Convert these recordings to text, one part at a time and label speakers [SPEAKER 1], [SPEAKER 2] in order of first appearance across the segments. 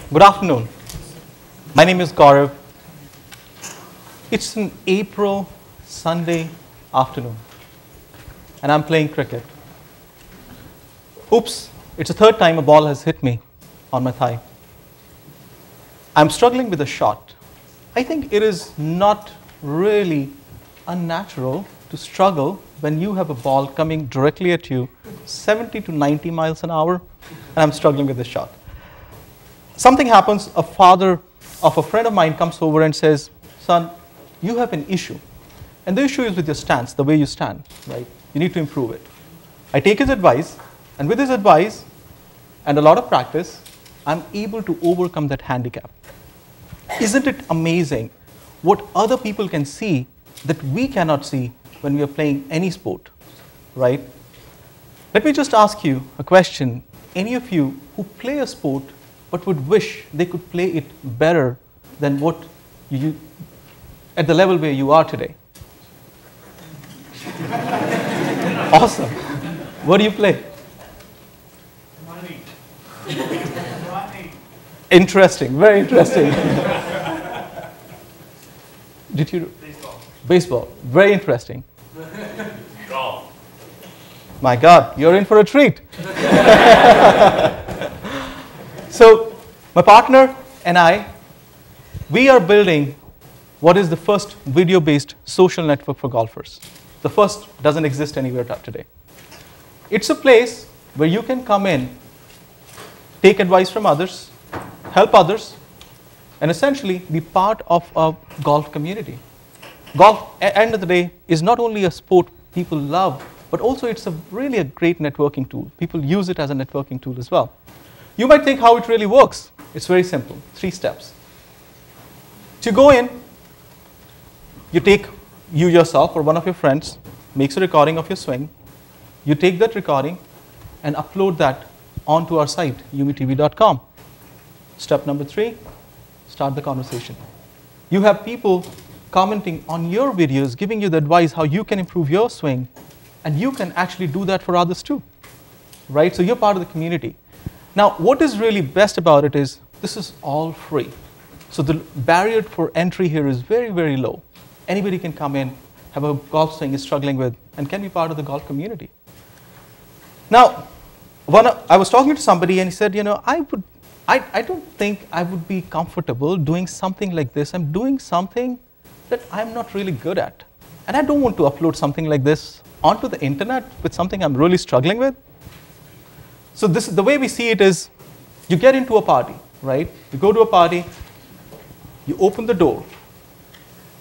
[SPEAKER 1] Good afternoon. My name is Gaurav. It's an April Sunday afternoon, and I'm playing cricket. Oops, it's the third time a ball has hit me on my thigh. I'm struggling with a shot. I think it is not really unnatural to struggle when you have a ball coming directly at you, 70 to 90 miles an hour, and I'm struggling with the shot. Something happens, a father of a friend of mine comes over and says, son, you have an issue. And the issue is with your stance, the way you stand, right? You need to improve it. I take his advice, and with his advice and a lot of practice, I'm able to overcome that handicap. Isn't it amazing what other people can see that we cannot see when we are playing any sport, right? Let me just ask you a question. Any of you who play a sport but would wish they could play it better than what you at the level where you are today? Awesome. What do you play?
[SPEAKER 2] Money.
[SPEAKER 1] Interesting, very interesting. Did you?
[SPEAKER 2] Baseball.
[SPEAKER 1] Baseball, very interesting.
[SPEAKER 2] Golf.
[SPEAKER 1] My God, you're in for a treat. So, my partner and I, we are building what is the first video-based social network for golfers. The first doesn't exist anywhere today. It's a place where you can come in, take advice from others, help others, and essentially be part of a golf community. Golf, at the end of the day, is not only a sport people love, but also it's really a great networking tool. People use it as a networking tool as well. You might think how it really works. It's very simple, 3 steps. To go in, you yourself or one of your friends makes a recording of your swing. You take that recording and upload that onto our site, YouMeeTV.com. Step number 3, start the conversation. You have people commenting on your videos, giving you the advice how you can improve your swing, and you can actually do that for others too, right? So you're part of the community. Now, what is really best about it is this is all free. So the barrier for entry here is very, very low. Anybody can come in, have a golf swing he's struggling with, and can be part of the golf community. Now, I was talking to somebody and he said, you know, I don't think I would be comfortable doing something like this. I'm doing something that I'm not really good at. And I don't want to upload something like this onto the internet with something I'm really struggling with. So the way we see it is, you get into a party, right? You go to a party, you open the door,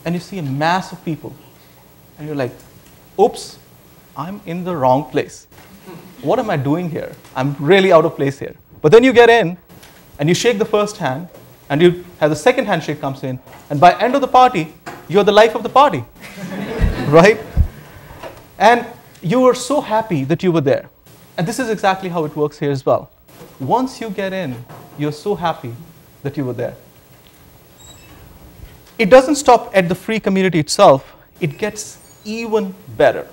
[SPEAKER 1] and you see a mass of people. And you're like, oops, I'm in the wrong place. What am I doing here? I'm really out of place here. But then you get in, and you shake the first hand, and you have the second handshake comes in, and by end of the party, you're the life of the party, right? And you were so happy that you were there. And this is exactly how it works here as well. Once you get in, you're so happy that you were there. It doesn't stop at the free community itself. It gets even better.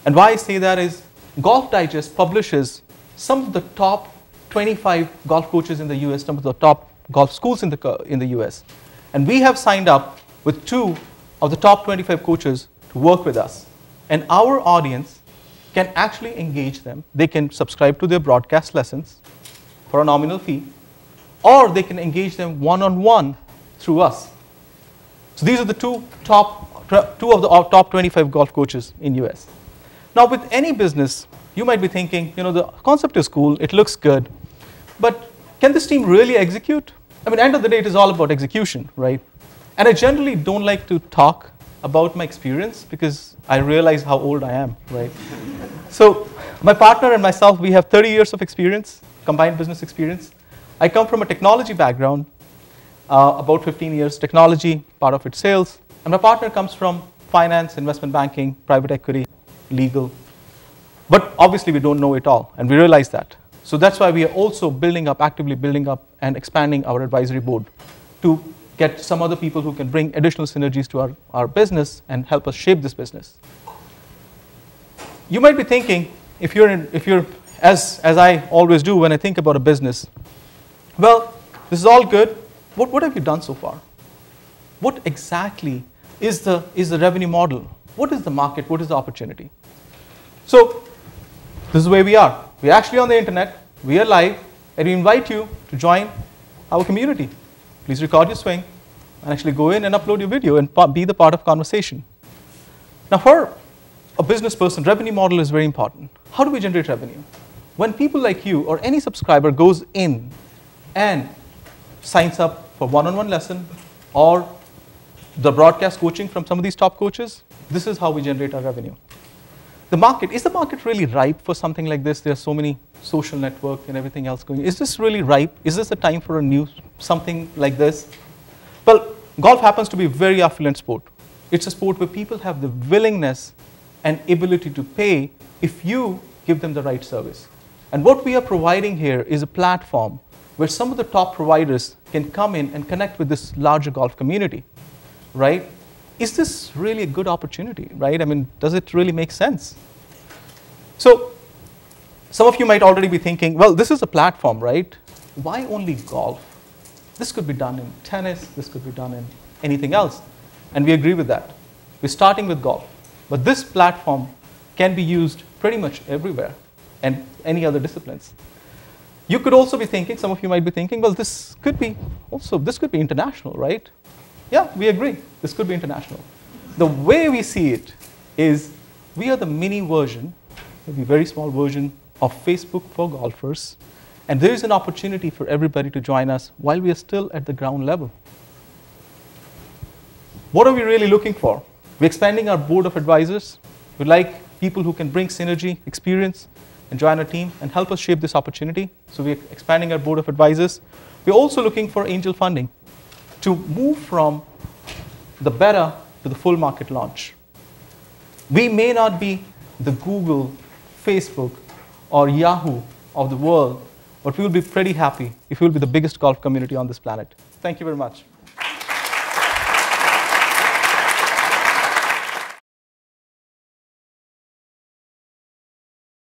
[SPEAKER 1] And why I say that is, Golf Digest publishes some of the top 25 golf coaches in the US, some of the top golf schools in the US. And we have signed up with 2 of the top 25 coaches to work with us. And our audience can actually engage them. They can subscribe to their broadcast lessons for a nominal fee, or they can engage them one-on-one through us. So these are the two of the top 25 golf coaches in US. Now with any business, you might be thinking, you know, the concept is cool, it looks good, but can this team really execute? I mean, end of the day, it is all about execution, right? And I generally don't like to talk about my experience because I realize how old I am, right? So my partner and myself, we have 30 years of experience, combined business experience. I come from a technology background, about 15 years technology, part of it sales. And my partner comes from finance, investment banking, private equity, legal. But obviously we don't know it all, and we realize that. So that's why we are also actively building up and expanding our advisory board to get some other people who can bring additional synergies to our business and help us shape this business. You might be thinking, if you're as I always do when I think about a business, Well, this is all good. What have you done so far? What exactly is the revenue model? What is the market? What is the opportunity? So this is where we are. We're actually on the internet. We are live, and we invite you to join our community. Please record your swing and actually go in and upload your video and be the part of conversation. Now, for a business person, revenue model is very important. How do we generate revenue? When people like you or any subscriber goes in and signs up for one-on-one lesson or the broadcast coaching from some of these top coaches, this is how we generate our revenue. Is the market really ripe for something like this? There are so many social network and everything else going. Is this really ripe? Is this a time for a new something like this? Well, golf happens to be a very affluent sport. It's a sport where people have the willingness and ability to pay if you give them the right service. And what we are providing here is a platform where some of the top providers can come in and connect with this larger golf community, right? Is this really a good opportunity, right? I mean, does it really make sense? So some of you might already be thinking, well, this is a platform, right? Why only golf? This could be done in tennis, this could be done in anything else. And we agree with that. We're starting with golf. But this platform can be used pretty much everywhere and any other disciplines. You could also be thinking, some of you might be thinking, well, this could be international, right? Yeah, we agree. This could be international. The way we see it is we are the mini version, maybe very small version of Facebook for golfers. And there is an opportunity for everybody to join us while we are still at the ground level. What are we really looking for? We're expanding our board of advisors. We'd like people who can bring synergy, experience, and join our team and help us shape this opportunity. So we're expanding our board of advisors. We're also looking for angel funding to move from the beta to the full market launch. We may not be the Google, Facebook, or Yahoo of the world, but we will be pretty happy if we will be the biggest golf community on this planet. Thank you very much.